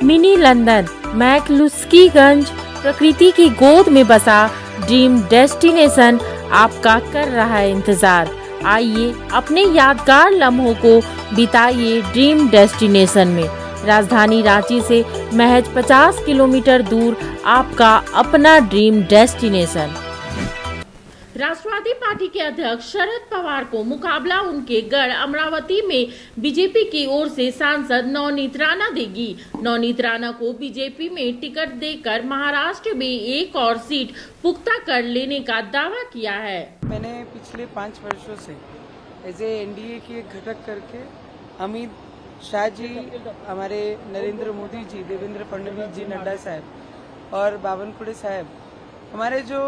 Mini London McCluskieganj प्रकृति की गोद में बसा ड्रीम डेस्टिनेशन आपका कर रहा है इंतजार। आइए अपने यादगार लम्हों को बिताइए ड्रीम डेस्टिनेशन में। राजधानी रांची से महज 50 किलोमीटर दूर आपका अपना ड्रीम डेस्टिनेशन। राष्ट्रवादी पार्टी के अध्यक्ष शरद पवार को मुकाबला उनके गढ़ अमरावती में बीजेपी की ओर से सांसद नवनीत राणा देगी। नवनीत राणा को बीजेपी में टिकट देकर महाराष्ट्र में एक और सीट पुख्ता कर लेने का दावा किया है। मैंने पिछले 5 वर्षों से एज एनडीए की एक घटक करके अमित शाह जी, हमारे नरेंद्र मोदी जी, देवेंद्र फडणवीस जी, नड्डा साहब और बावनकुळे साहब, हमारे जो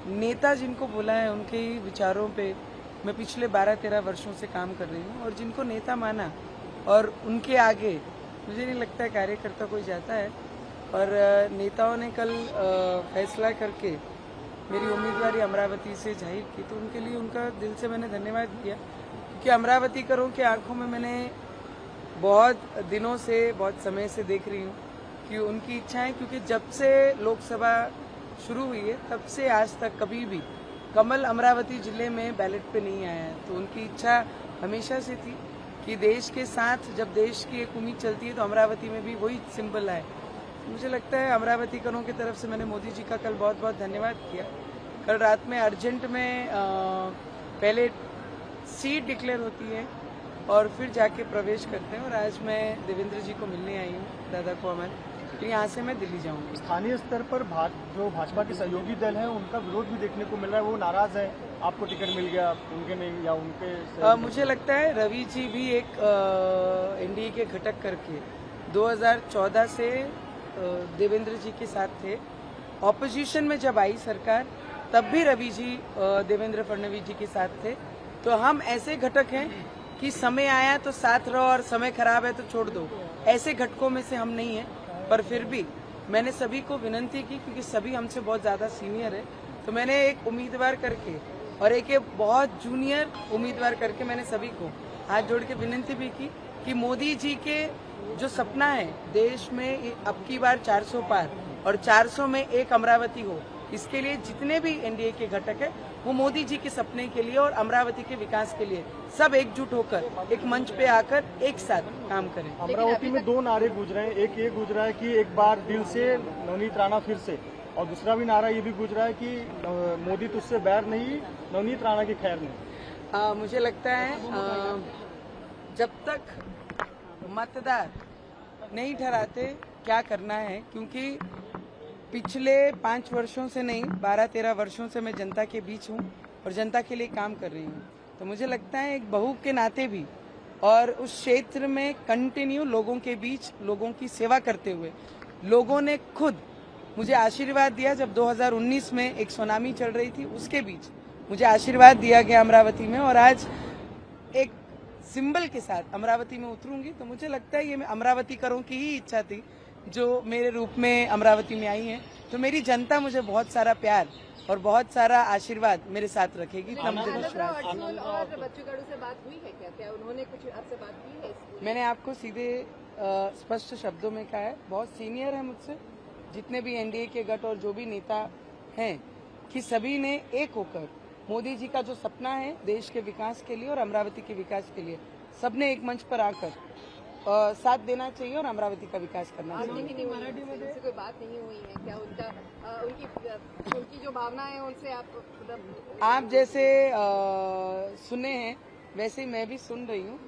नेता जिनको बोला है, उनके ही विचारों पे मैं पिछले 12-13 वर्षों से काम कर रही हूँ और जिनको नेता माना और उनके आगे मुझे नहीं लगता है कार्यकर्ता कोई जाता है। और नेताओं ने कल फैसला करके मेरी उम्मीदवारी अमरावती से जाहिर की, तो उनके लिए उनका दिल से मैंने धन्यवाद किया, क्योंकि अमरावतीकरों की आंखों में मैंने बहुत दिनों से, बहुत समय से देख रही हूँ कि उनकी इच्छा है, क्योंकि जब से लोकसभा शुरू हुई है तब से आज तक कभी भी कमल अमरावती जिले में बैलेट पे नहीं आया है। तो उनकी इच्छा हमेशा से थी कि देश के साथ जब देश की एक उम्मीद चलती है तो अमरावती में भी वही सिंबल आए। मुझे लगता है अमरावतीकरों की तरफ से मैंने मोदी जी का कल बहुत बहुत धन्यवाद किया। कल रात में अर्जेंट में पहले सीट डिक्लेयर होती है और फिर जाके प्रवेश करते हैं, और आज मैं देवेंद्र जी को मिलने आई हूँ, दादा को हमारे, तो यहाँ से मैं दिल्ली जाऊंगी। स्थानीय स्तर पर जो भाजपा के सहयोगी दल हैं उनका विरोध भी देखने को मिल रहा है, वो नाराज है, आपको टिकट मिल गया उनके नहीं, या उनके मुझे लगता है रवि जी भी एक एनडीए के घटक करके 2014 से देवेंद्र जी के साथ थे। ऑपोजिशन में जब आई सरकार तब भी रवि जी देवेंद्र फडणवीस जी के साथ थे। तो हम ऐसे घटक हैं कि समय आया तो साथ रहो और समय खराब है तो छोड़ दो, ऐसे घटकों में से हम नहीं हैं। पर फिर भी मैंने सभी को विनंती की, क्योंकि सभी हमसे बहुत ज़्यादा सीनियर है, तो मैंने एक उम्मीदवार करके और एक बहुत जूनियर उम्मीदवार करके मैंने सभी को हाथ जोड़ के विनंती भी की कि मोदी जी के जो सपना है देश में अब की बार 400 पार और 400 में एक अमरावती हो, इसके लिए जितने भी एनडीए के घटक है वो मोदी जी के सपने के लिए और अमरावती के विकास के लिए सब एकजुट होकर एक मंच पे आकर एक साथ काम करें। अमरावती में 2 नारे गूंज रहे हैं, एक ये गूंज रहा है कि एक बार दिल से नवनीत राणा फिर से, और दूसरा भी नारा ये भी गूंज रहा है कि मोदी तुझसे बैर नहीं, नवनीत राणा की खैर नहीं। मुझे लगता है जब तक मतदार नहीं ठहराते क्या करना है, क्योंकि पिछले 5 वर्षों से नहीं 12-13 वर्षों से मैं जनता के बीच हूँ और जनता के लिए काम कर रही हूँ। तो मुझे लगता है एक बहू के नाते भी और उस क्षेत्र में कंटिन्यू लोगों के बीच लोगों की सेवा करते हुए लोगों ने खुद मुझे आशीर्वाद दिया। जब 2019 में एक सुनामी चल रही थी उसके बीच मुझे आशीर्वाद दिया गया अमरावती में, और आज एक सिंबल के साथ अमरावती में उतरूंगी। तो मुझे लगता है ये अमरावतीकरों की ही इच्छा थी जो मेरे रूप में अमरावती में आई है। तो मेरी जनता मुझे बहुत सारा प्यार और बहुत सारा आशीर्वाद मेरे साथ रखेगी। इतना मुझे विश्वास है। उन्होंने कुछ आपसे बात की है? मैंने आपको सीधे स्पष्ट शब्दों में कहा है, बहुत सीनियर है मुझसे, जितने भी एनडीए के गठ और जो भी नेता हैं, कि सभी ने एक होकर मोदी जी का जो सपना है देश के विकास के लिए और अमरावती के विकास के लिए, सबने एक मंच पर आकर साथ देना चाहिए और अमरावती का विकास करना चाहिए। उनसे कोई बात नहीं हुई है क्या? उनकी जो भावना है उनसे आप जैसे सुने हैं वैसे ही मैं भी सुन रही हूँ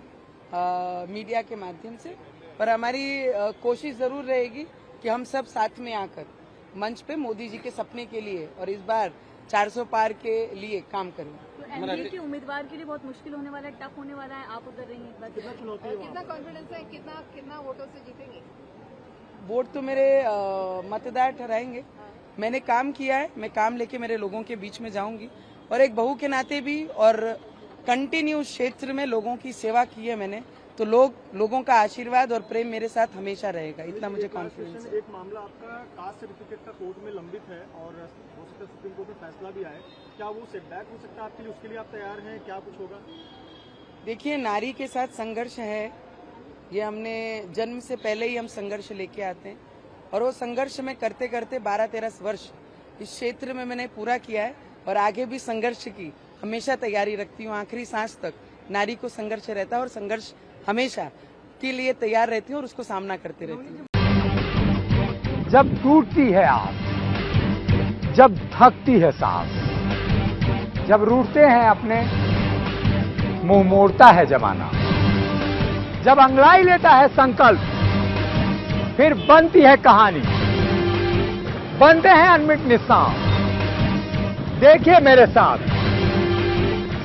मीडिया के माध्यम से, पर हमारी कोशिश जरूर रहेगी कि हम सब साथ में आकर मंच पे मोदी जी के सपने के लिए और इस बार 400 पार के लिए काम करें। तो एनडीए के उम्मीदवार के लिए बहुत मुश्किल होने वाला है, टफ होने वाला है, आप उधर रहेंगे, एक बार कितना कॉन्फिडेंस है, कितना वोटों से जीतेंगे? वोट तो मेरे मतदार ठहराएंगे। मैंने काम किया है, मैं काम लेके मेरे लोगों के बीच में जाऊंगी, और एक बहू के नाते भी और कंटिन्यू क्षेत्र में लोगों की सेवा की है मैंने, तो लोगों का आशीर्वाद और प्रेम मेरे साथ हमेशा रहेगा, इतना मुझे कॉन्फिडेंस है। एक मामला आपका कास्ट सर्टिफिकेट का कोर्ट में लंबित है और हो सकता है सुप्रीम कोर्ट में फैसला भी आए, क्या वो सेटबैक हो सकता है आपके लिए? उसके लिए आप तैयार हैं? क्या कुछ होगा? देखिए, नारी के साथ संघर्ष है, ये हमने जन्म से पहले ही हम संघर्ष लेके आते हैं और वो संघर्ष में करते करते 12-13 वर्ष इस क्षेत्र में मैंने पूरा किया है और आगे भी संघर्ष की हमेशा तैयारी रखती हूँ। आखिरी सांस तक नारी को संघर्ष रहता है और संघर्ष हमेशा के लिए तैयार रहती हूँ और उसको सामना करते रहती हूँ। जब टूटती है आस, जब थकती है सांस, जब रूठते हैं अपने, मुंह मोड़ता है जमाना, जब अंगड़ाई लेता है संकल्प, फिर बनती है कहानी, बनते हैं अनमिट निशान। देखिए मेरे साथ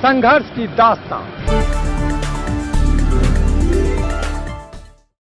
संघर्ष की दास्तान।